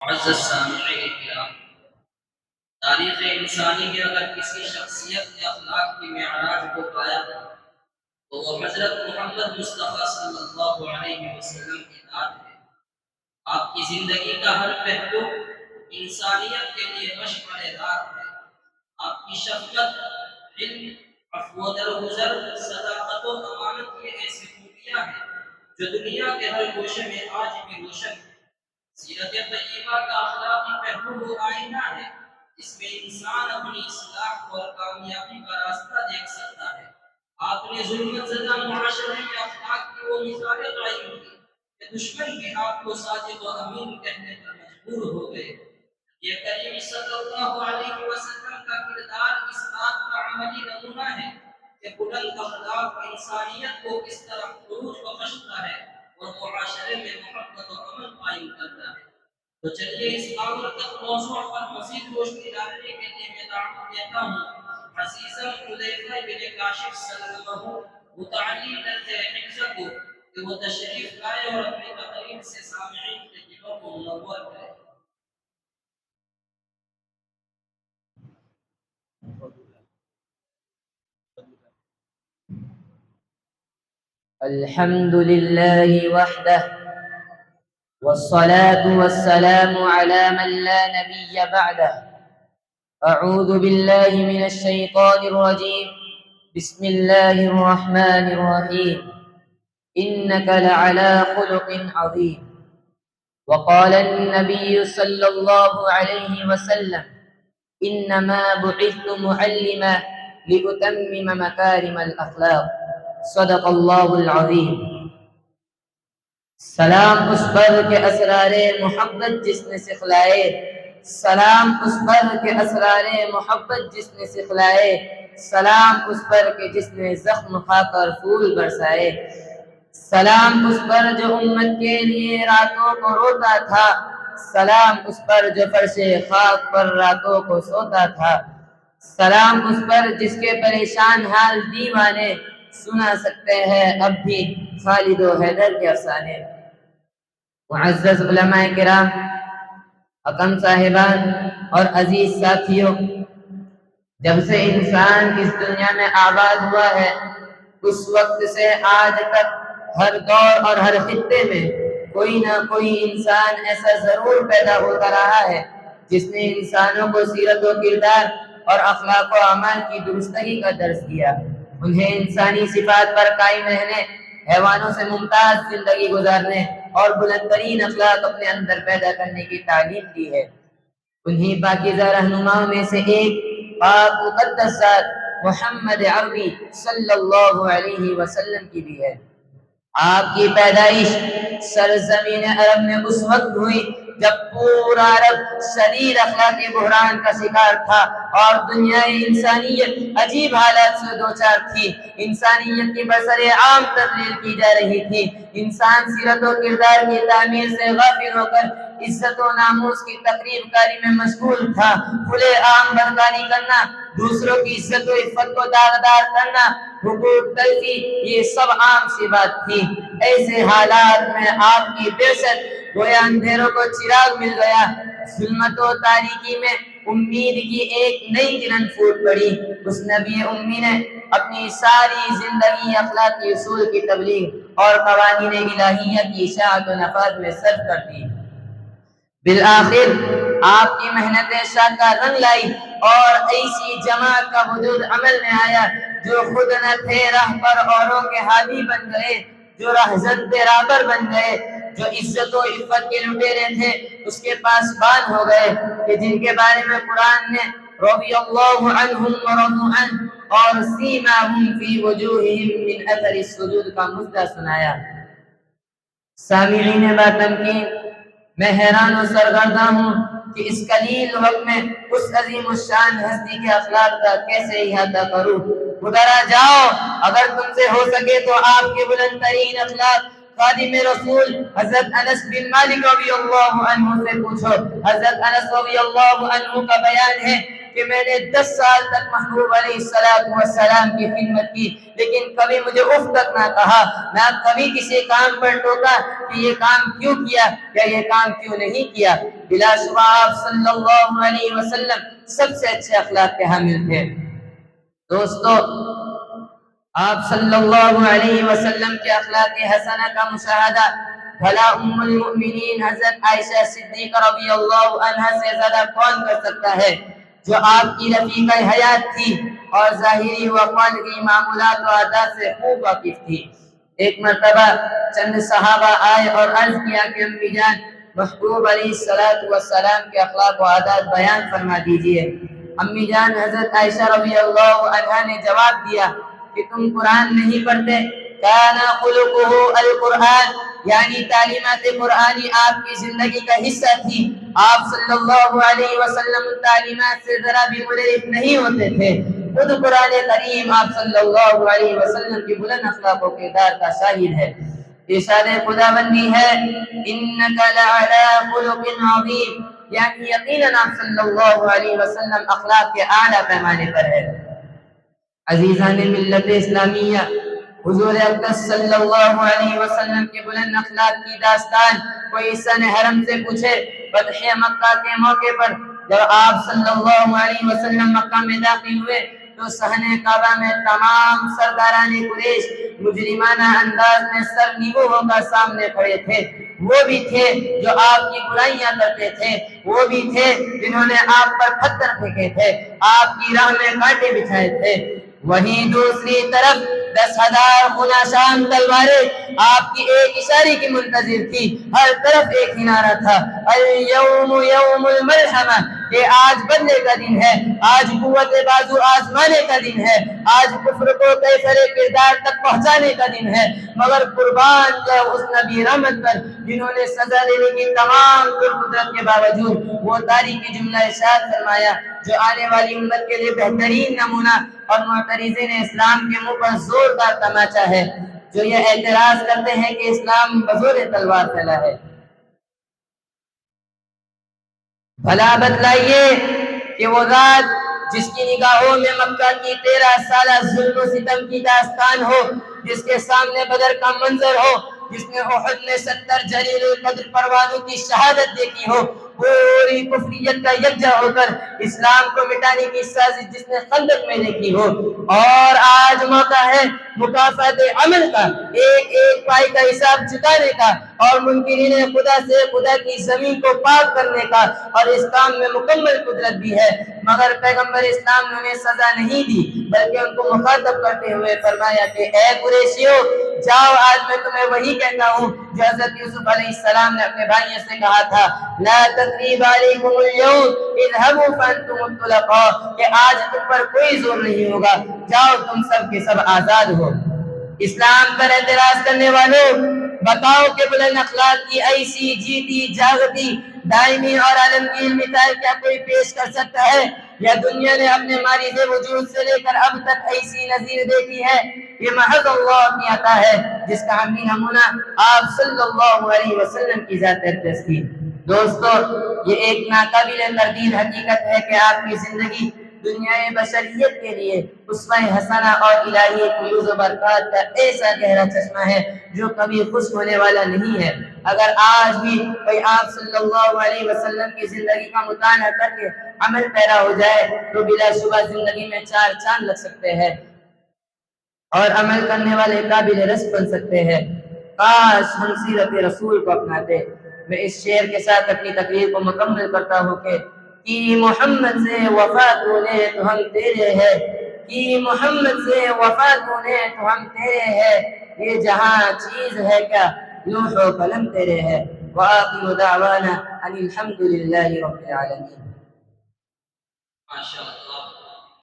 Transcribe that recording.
معزز سامعین کرام، تاریخ انسانی میں اگر کسی شخصیت یا اخلاق کی معراج کو پایا تو وہ حضرت محمد مصطفیٰ صلی اللہ علیہ وسلم کی ذات ہے۔ آپ کی زندگی کا ہر پہلو انسانیت کے لیے مشعل راہ ہے۔ آپ کی شفقت، علم، عفو و درگزر، صداقت و امانت یہ ایسی خوبیاں ہیں جو دنیا کے ہر گوشے میں آج بھی روشن ہے۔ سیرت طیبہ کا اخلاقی پہلو وہ آئینہ ہے جس میں انسان اپنی اصلاح اور کامیابی کا راستہ دیکھ سکتا ہے۔ آپ نے ظلمت زدہ معاشرے میں اخلاق کی وہ مثالیں قائم کی کہ دشمن بھی آپ کو صادق و امین کہنے پر مجبور ہو گئے۔ یہ کریم صلی اللہ علیہ وسلم کا کردار اس بات کا عملی نمونہ ہے کہ بلند اخلاق انسانیت کو کس طرح عروج بخشتا ہے اور معاشرے میں محبت و امن قائم کرتا ہے۔ تو چلیے اس آمرتک موضوع پر مزید روشنی ڈالنے کے لیے میں دعوت دیتا ہوں عزیزم حذیفہ بن کاشف سلمہ متعلی درجہ حفظہ کو کہ وہ تشریف لائے اور اپنی تقریر سے سامعین کے دلوں کو منور کرے۔ الحمد لله وحده والصلاة والسلام على من لا نبي بعده أعوذ بالله من الشيطان الرجيم بسم الله الرحمن الرحيم إنك لعلى خلق عظيم وقال النبي صلى الله عليه وسلم إنما بعثت معلما لأتمم مكارم الأخلاق صدق اللہ العظیم۔ سلام اس پر کے اسرار محبت جس نے سکھلائے، سلام اس پر کے اسرار محبت جس نے سکھلائے، سلام اس پر کے جس نے زخم کھا کر پھول برسائے، سلام اس پر جو امت کے لیے راتوں کو روتا تھا، سلام اس پر جو فرش خاک پر راتوں کو سوتا تھا، سلام اس پر جس کے پریشان حال دیوانے سنا سکتے ہیں اب بھی خالد و حیدر کے افسانے۔ معزز علماء کرام، حکم صاحبان اور عزیز ساتھیوں، جب سے انسان اس دنیا میں آباد ہوا ہے اس وقت سے آج تک ہر دور اور ہر خطے میں کوئی نہ کوئی انسان ایسا ضرور پیدا ہوتا رہا ہے جس نے انسانوں کو سیرت و کردار اور اخلاق و اعمال کی درستگی کا درس دیا، انہیں انسانی صفات پر قائم رہنے، حیوانوں سے ممتاز زندگی گزارنے اور بلند ترین اخلاق اپنے اندر پیدا کرنے کی تعلیم دی ہے۔ انہی پاکیزہ رہنماؤں میں سے ایک پاک مقدس ذات محمد عربی صلی اللہ علیہ وسلم کی بھی ہے۔ آپ کی پیدائش سرزمین عرب میں اس وقت ہوئی جب پورا عرب شدید اخلاقی بحران کا شکار تھا اور دنیا انسانیت عجیب حالات سے دوچار تھی۔ انسانیت کی برسر عام تبلیغ کی جا رہی تھی، انسان سیرت و کردار کی تعمیر سے غافل ہو کر عزت و ناموس کی تقریب کاری میں مشغول تھا۔ کھلے عام برداری کرنا، دوسروں کی عزت و عفت کو داغدار کرنا، حقوق تلفی، یہ سب عام سی بات تھی۔ ایسے حالات میں آپ کی بعثت گویا اندھیروں کو چراغ مل گیا، ظلمت و تاریکی میں امید کی ایک نئی کرن پھوٹ پڑی۔ اس نبی امی نے اپنی ساری زندگی اخلاقی اصول کی تبلیغ اور قوانین الہیہ کی اشاعت و نفاذ میں صرف کر دی۔ بالآخر آپ کی محنت شاقہ رنگ لائی اور ایسی جماعت کا وجود عمل میں آیا جو خود نہ تھے راہ پر اوروں کے حامی بن گئے، جو رہزن رابر بن گئے، جو عزت و عفت کے لٹیرے تھے اس کے پاس بان ہو گئے، کہ جن کے بارے میں قرآن نے رضی اللہ عنہم ورضوا عنہ اور سیماہم فی وجوہہم من اثر السجود کا مژدہ سنایا۔ سامعین باتمکین، میں حیران و سرگرداں ہوں کہ اس قلیل وقت میں اس عظیم الشان ہستی کے اخلاق کا کیسے احاطہ کروں۔ ادھر جاؤ، اگر تم سے ہو سکے تو آپ کے بلند ترین اخلاق خادم رسول حضرت انس بن مالک رضی اللہ عنہ سے پوچھو۔ حضرت انس رضی اللہ عنہ کا بیان ہے کہ میں نے 10 سال تک محبوب علیہ السلام کی خدمت کی، لیکن کبھی مجھے اف تک نہ کہا، نہ کبھی کسی کام پر ٹوکا کہ یہ کام کیوں کیا یا یہ کام کیوں نہیں کیا۔ بلا شبہ آپ صلی اللہ علیہ وسلم سب سے اچھے اخلاق کے حامل تھے۔ دوستو، آپ صلی اللہ علیہ وسلم کے اخلاق حسنہ کا مشاہدہ بھلا ام المؤمنین حضرت عائشہ صدیقہ رضی اللہ عنہا سے زیادہ کون کر سکتا ہے، جو آپ کی رفیقہ حیات تھی اور ظاہری و خارجی معمولات و عادات سے خوب واقف تھی۔ ایک مرتبہ چند صحابہ آئے اور عرض کیا کہ امی جان، محبوب علیہ السلام کے اخلاق و عادات بیان فرما دیجئے۔ امی جان حضرت عائشہ رضی اللہ عنہا نے جواب دیا کہ تم قرآن نہیں پڑھتے؟ کان خلقہ القرآن، یعنی تعلیمات قرآنی آپ کی زندگی کا حصہ تھی۔ آپ صلی اللہ علیہ وسلم تعلیمات سے ذرا بھی منحرف نہیں ہوتے تھے۔ خود قرآن کریم آپ صلی اللہ علیہ وسلم کی بلند اخلاق و کردار کا شاہد ہے۔ ارشاد خداوندی ہے انک لعلی خلق عظیم، یعنی یقیناً آپ صلی اللہ علیہ وسلم اخلاق کے اعلیٰ پیمانے پر ہے۔ عزیزان ملت اسلامیہ، حضور اقدس صلی اللہ علیہ وسلم کے بلند اخلاق کی داستان کوئی سن حرم سے پوچھے۔ فتح مکہ کے موقع پر جب آپ صلی اللہ علیہ وسلم مکہ میں داخل ہوئے تو صحن کعبہ میں تمام سرداران قریش مجرمانہ انداز میں سر نیو ہو کر سامنے کھڑے تھے۔ وہ بھی تھے جو آپ کی برائیاں کرتے تھے، وہ بھی تھے جنہوں نے آپ پر پتھر پھینکے تھے، آپ کی راہ میں کانٹے بچھائے تھے۔ وہیں دوسری طرف 10,000 خوناشان تلواریں آپ کی ایک اشارے کی منتظر تھی۔ ہر طرف ایک ہی نعرہ تھا، اليوم یوم الملحمہ، کہ آج بدلے کا دن ہے، آج قوت بازو آزمانے کا دن ہے، آج کفر کو کیفر کردار تک پہنچانے کا دن ہے۔ مگر قربان جاؤ اس نبی رحمت پر جنہوں نے سزا دینے کی تمام قدرت کے باوجود وہ تاریخی جملہ ارشاد فرمایا جو آنے والی امت کے لیے بہترین نمونہ اور معترضین اسلام کے منہ پر زوردار تماچا ہے، جو یہ اعتراض کرتے ہیں کہ اسلام بزور تلوار پھیلا ہے۔ بھلا بتلائیے کہ وہ ذات جس کی نگاہوں میں مکہ کی 13 سالہ ظلم و ستم کی داستان ہو، جس کے سامنے بدر کا منظر ہو، جس نے احد میں 70 جلیل القدر پروانوں کی شہادت دیکھی ہو، پوری کفریت کا یکجا ہو کر اسلام کو مٹانے کی سازش جس نے خندق میں دیکھی ہو، اور آج موقع ہے مکافات عمل کا، ایک ایک پائی کا حساب چکانے کا، اور منکرین خدا سے خدا کی زمین کو پاک کرنے کا، اور اس کام میں مکمل قدرت بھی ہے۔ مگر پیغمبر اسلام نے انہیں سزا نہیں دی، بلکہ ان کو مخاطب کرتے ہوئے فرمایا کہ اے قریشیو، جاؤ آج میں تمہیں وہی کہتا ہوں جو حضرت یوسف علیہ السلام نے اپنے بھائیوں سے کہا تھا، لا تثریب علیکم اليوم اذهبوا فانتم الطلقاء، کہ آج تم پر کوئی زور نہیں ہوگا، جاؤ تم سب کے سب آزاد ہو۔ اسلام پر اعتراض کرنے والوں، بتاؤ کہ بلند اخلاق کی ایسی جیتی جاگتی دائمی اور عالمگیر مثال کیا کوئی پیش کر سکتا ہے؟ یا دنیا نے اپنے ماریز وجود سے لے کر اب تک ایسی نظیر دیکھی ہے؟ یہ محض اللہ کی عطا ہے جس کا عملی نمونہ آپ صلی اللہ علیہ وسلم کی ذات اقدس تھی۔ دوستو، یہ ایک ناقابل تردید حقیقت ہے کہ آپ کی زندگی دنیا بشریت کے لیے اسوہ حسنہ اور الہی فیوز و برکات کا ایسا گہرا چشمہ ہے جو کبھی خشک ہونے والا نہیں ہے۔ اگر آج بھی کوئی آپ صلی اللہ علیہ وسلم کی زندگی کا مطالعہ کر کے عمل پیرا ہو جائے تو بلا شبہ زندگی میں 4 چاند لگ سکتے ہیں اور عمل کرنے والے قابل رشک بن سکتے ہیں۔ کاش ہم سیرت رسول کو اپناتے۔ میں اس شعر کے ساتھ اپنی تقریر کو مکمل کرتا ہوں کہ محمد سے وفا تو نے تو ہم تیرے ہیں، کہ محمد سے وفا تو نے تو ہم تیرے ہیں، یہ جہاں چیز ہے کیا لوح و قلم تیرے ہے۔ وآخر دعوانا ان الحمد للہ رب العالمین۔ ماشاء اللہ۔